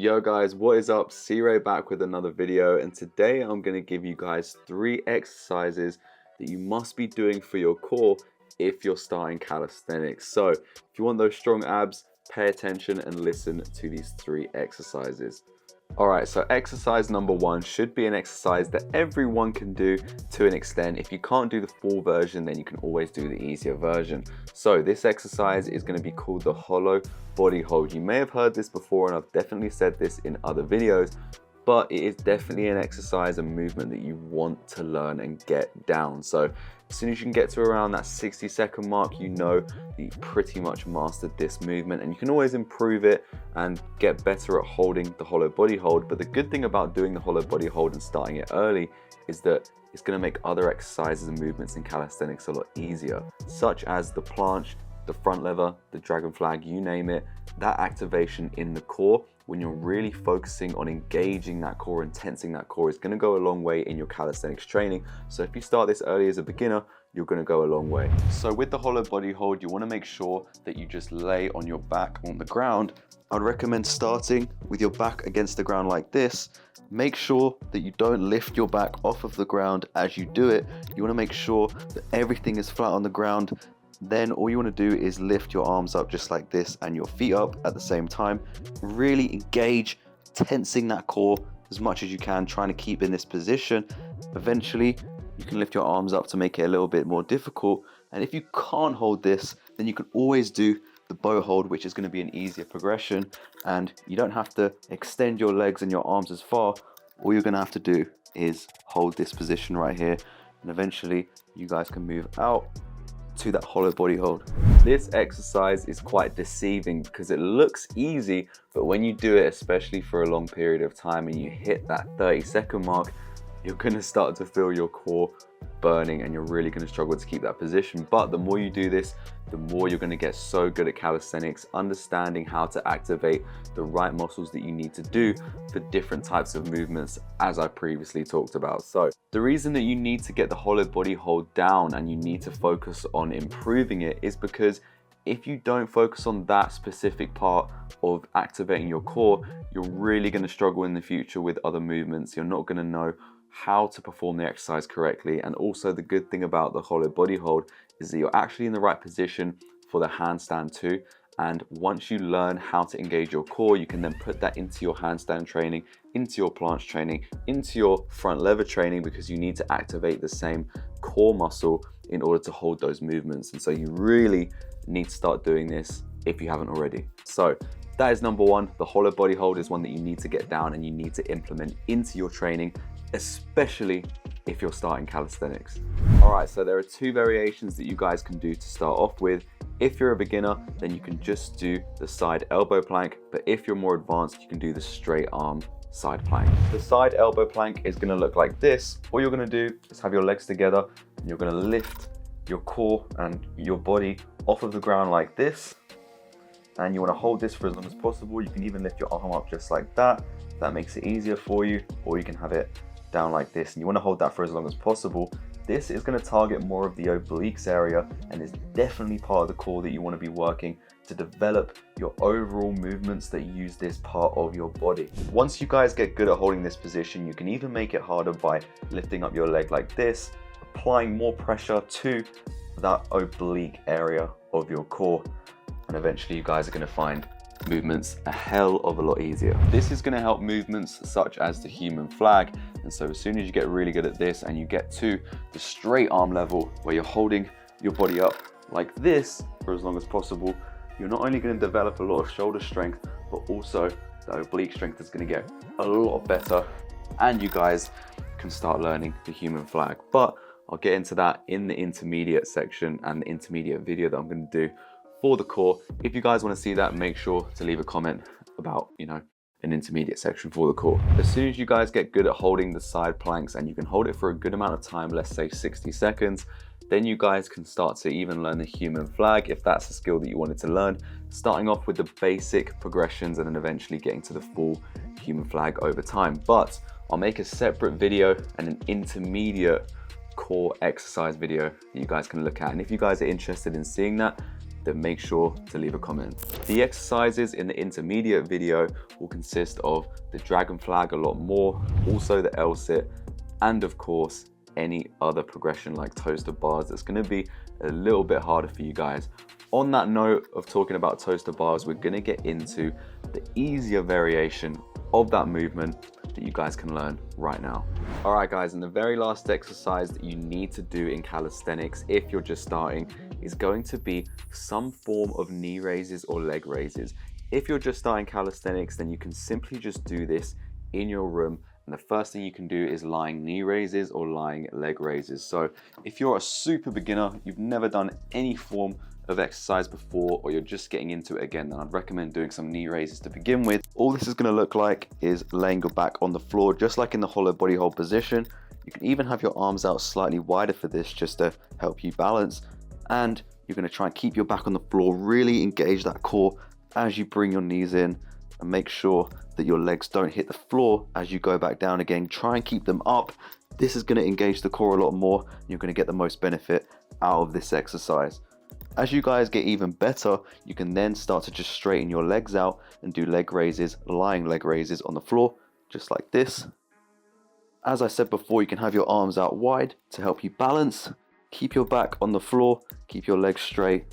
Yo guys, what is up? C-Ray back with another video, and today I'm going to give you guys 3 exercises that you must be doing for your core if you're starting calisthenics. So if you want those strong abs, pay attention and listen to these 3 exercises. Alright, so exercise number 1 should be an exercise that everyone can do to an extent. If you can't do the full version, then you can always do the easier version. So this exercise is going to be called the hollow body hold. You may have heard this before, and I've definitely said this in other videos, but it is definitely an exercise and movement that you want to learn and get down. So as soon as you can get to around that 60-second mark, you know that you pretty much mastered this movement, and you can always improve it and get better at holding the hollow body hold. But the good thing about doing the hollow body hold and starting it early is that it's going to make other exercises and movements in calisthenics a lot easier, such as the planche, the front lever, the dragon flag, you name it. That activation in the core, when you're really focusing on engaging that core and tensing that core, is going to go a long way in your calisthenics training. So if you start this early as a beginner, you're going to go a long way. So with the hollow body hold, you want to make sure that you just lay on your back on the ground. I'd recommend starting with your back against the ground like this. Make sure that you don't lift your back off of the ground as you do it. You want to make sure that everything is flat on the ground. Then all you want to do is lift your arms up just like this and your feet up at the same time. Really engage, tensing that core as much as you can, trying to keep in this position. Eventually, you can lift your arms up to make it a little bit more difficult. And if you can't hold this, then you can always do the bow hold, which is going to be an easier progression. And you don't have to extend your legs and your arms as far. All you're going to have to do is hold this position right here. And eventually, you guys can move out to that hollow body hold. This exercise is quite deceiving because it looks easy, but when you do it, especially for a long period of time, and you hit that 30-second mark, you're going to start to feel your core burning and you're really going to struggle to keep that position. But the more you do this, the more you're going to get so good at calisthenics, understanding how to activate the right muscles that you need to do for different types of movements, as I previously talked about. So the reason that you need to get the hollow body hold down and you need to focus on improving it is because if you don't focus on that specific part of activating your core, you're really going to struggle in the future with other movements. You're not going to know how to perform the exercise correctly. And also the good thing about the hollow body hold is that you're actually in the right position for the handstand too. And once you learn how to engage your core, you can then put that into your handstand training, into your planche training, into your front lever training, because you need to activate the same core muscle in order to hold those movements. And so you really need to start doing this if you haven't already. So that is number 1. The hollow body hold is one that you need to get down and you need to implement into your training, especially if you're starting calisthenics. All right, so there are 2 variations that you guys can do to start off with. If you're a beginner, then you can just do the side elbow plank, but if you're more advanced, you can do the straight arm side plank. The side elbow plank is going to look like this. All you're going to do is have your legs together and you're going to lift your core and your body off of the ground like this, and you want to hold this for as long as possible. You can even lift your arm up just like that. That makes it easier for you, or you can have it down like this, and you want to hold that for as long as possible. This is going to target more of the obliques area and is definitely part of the core that you want to be working to develop your overall movements that use this part of your body. Once you guys get good at holding this position, you can even make it harder by lifting up your leg like this, applying more pressure to that oblique area of your core, and eventually you guys are going to find movements a hell of a lot easier. This is going to help movements such as the human flag. And so as soon as you get really good at this and you get to the straight arm level where you're holding your body up like this for as long as possible, you're not only going to develop a lot of shoulder strength, but also the oblique strength is going to get a lot better, and you guys can start learning the human flag. But I'll get into that in the intermediate section and the intermediate video that I'm going to do for the core. If you guys want to see that, make sure to leave a comment about, an intermediate section for the core. As soon as you guys get good at holding the side planks and you can hold it for a good amount of time, let's say 60 seconds, then you guys can start to even learn the human flag if that's a skill that you wanted to learn, starting off with the basic progressions and then eventually getting to the full human flag over time. But I'll make a separate video and an intermediate core exercise video that you guys can look at. And if you guys are interested in seeing that, then make sure to leave a comment. The exercises in the intermediate video will consist of the dragon flag a lot more, also the L-sit, and of course, any other progression like toaster bars that's going to be a little bit harder for you guys. On that note of talking about toaster bars, we're going to get into the easier variation of that movement that you guys can learn right now. All right guys, and the very last exercise that you need to do in calisthenics if you're just starting is going to be some form of knee raises or leg raises. If you're just starting calisthenics, then you can simply just do this in your room. And the first thing you can do is lying knee raises or lying leg raises. So if you're a super beginner, you've never done any form of exercise before, or you're just getting into it again, then I'd recommend doing some knee raises to begin with. All this is going to look like is laying your back on the floor, just like in the hollow body hold position. You can even have your arms out slightly wider for this, just to help you balance. And you're going to try and keep your back on the floor, really engage that core as you bring your knees in, and make sure that your legs don't hit the floor as you go back down again. Try and keep them up. This is going to engage the core a lot more. You're going to get the most benefit out of this exercise. As you guys get even better, you can then start to just straighten your legs out and do leg raises, lying leg raises on the floor, just like this. As I said before, you can have your arms out wide to help you balance. Keep your back on the floor, keep your legs straight.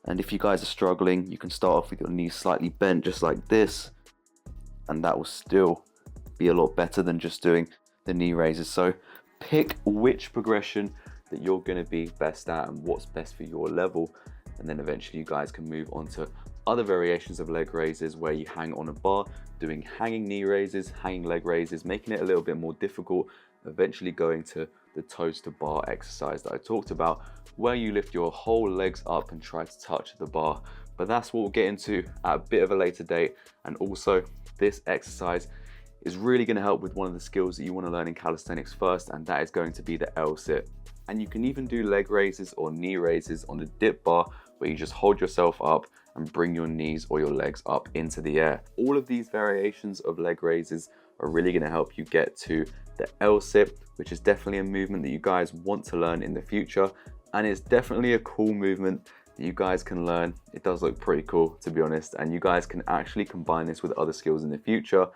And if you guys are struggling, you can start off with your knees slightly bent, just like this. And that will still be a lot better than just doing the knee raises. So pick which progression that you're going to be best at and what's best for your level, and then eventually you guys can move on to other variations of leg raises where you hang on a bar, doing hanging knee raises, hanging leg raises, making it a little bit more difficult, eventually going to the toaster bar exercise that I talked about, where you lift your whole legs up and try to touch the bar. But that's what we'll get into at a bit of a later date. And also this exercise is really going to help with one of the skills that you want to learn in calisthenics first, and that is going to be the L-sit. And you can even do leg raises or knee raises on the dip bar, where you just hold yourself up and bring your knees or your legs up into the air. All of these variations of leg raises are really going to help you get to the L-sit, which is definitely a movement that you guys want to learn in the future. And it's definitely a cool movement that you guys can learn. It does look pretty cool, to be honest. And you guys can actually combine this with other skills in the future,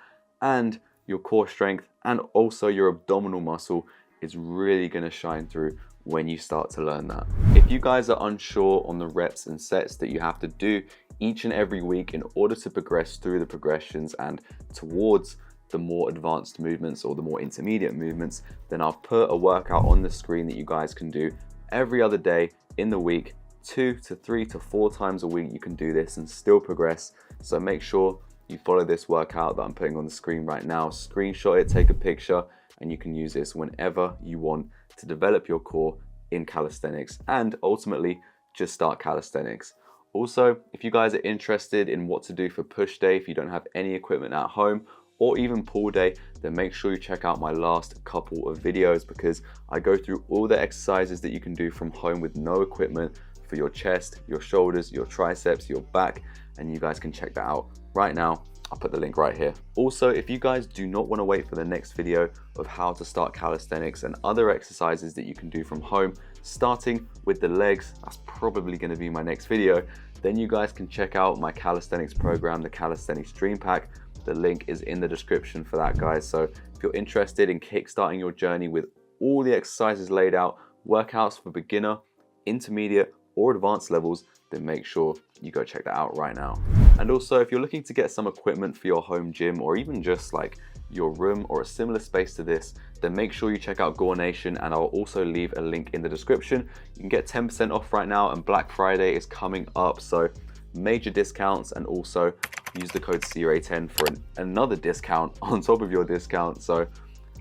and your core strength and also your abdominal muscle is really going to shine through when you start to learn that. If you guys are unsure on the reps and sets that you have to do each and every week in order to progress through the progressions and towards the more advanced movements or the more intermediate movements, then I'll put a workout on the screen that you guys can do every other day in the week. 2 to 3 to 4 times a week you can do this and still progress. So make sure you follow this workout that I'm putting on the screen right now, screenshot it, take a picture, and you can use this whenever you want to develop your core in calisthenics and ultimately just start calisthenics. Also, if you guys are interested in what to do for push day, if you don't have any equipment at home, or even pull day, then make sure you check out my last couple of videos, because I go through all the exercises that you can do from home with no equipment for your chest, your shoulders, your triceps, your back, and you guys can check that out right now. I'll put the link right here. Also, if you guys do not want to wait for the next video of how to start calisthenics and other exercises that you can do from home, starting with the legs, that's probably going to be my next video, then you guys can check out my calisthenics program, the Calisthenics Dream Pack. The link is in the description for that, guys. So if you're interested in kickstarting your journey with all the exercises laid out, workouts for beginner, intermediate, or advanced levels, then make sure you go check that out right now. And also, if you're looking to get some equipment for your home gym, or even just like your room or a similar space to this, then make sure you check out Gore Nation, and I'll also leave a link in the description. You can get 10% off right now, and Black Friday is coming up, so major discounts, and also use the code CRA10 for another discount on top of your discount. So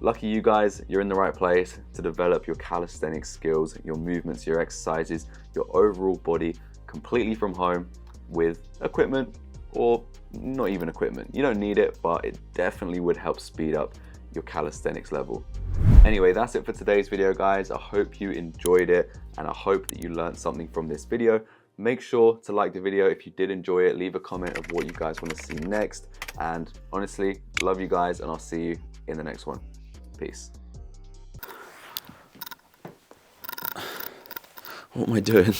lucky you guys, you're in the right place to develop your calisthenics skills, your movements, your exercises, your overall body completely from home with equipment, or not even equipment. You don't need it, but it definitely would help speed up your calisthenics level. Anyway, that's it for today's video, guys. I hope you enjoyed it, and I hope that you learned something from this video. Make sure to like the video if you did enjoy it. Leave a comment of what you guys want to see next. And honestly, love you guys, and I'll see you in the next one. Peace. What am I doing?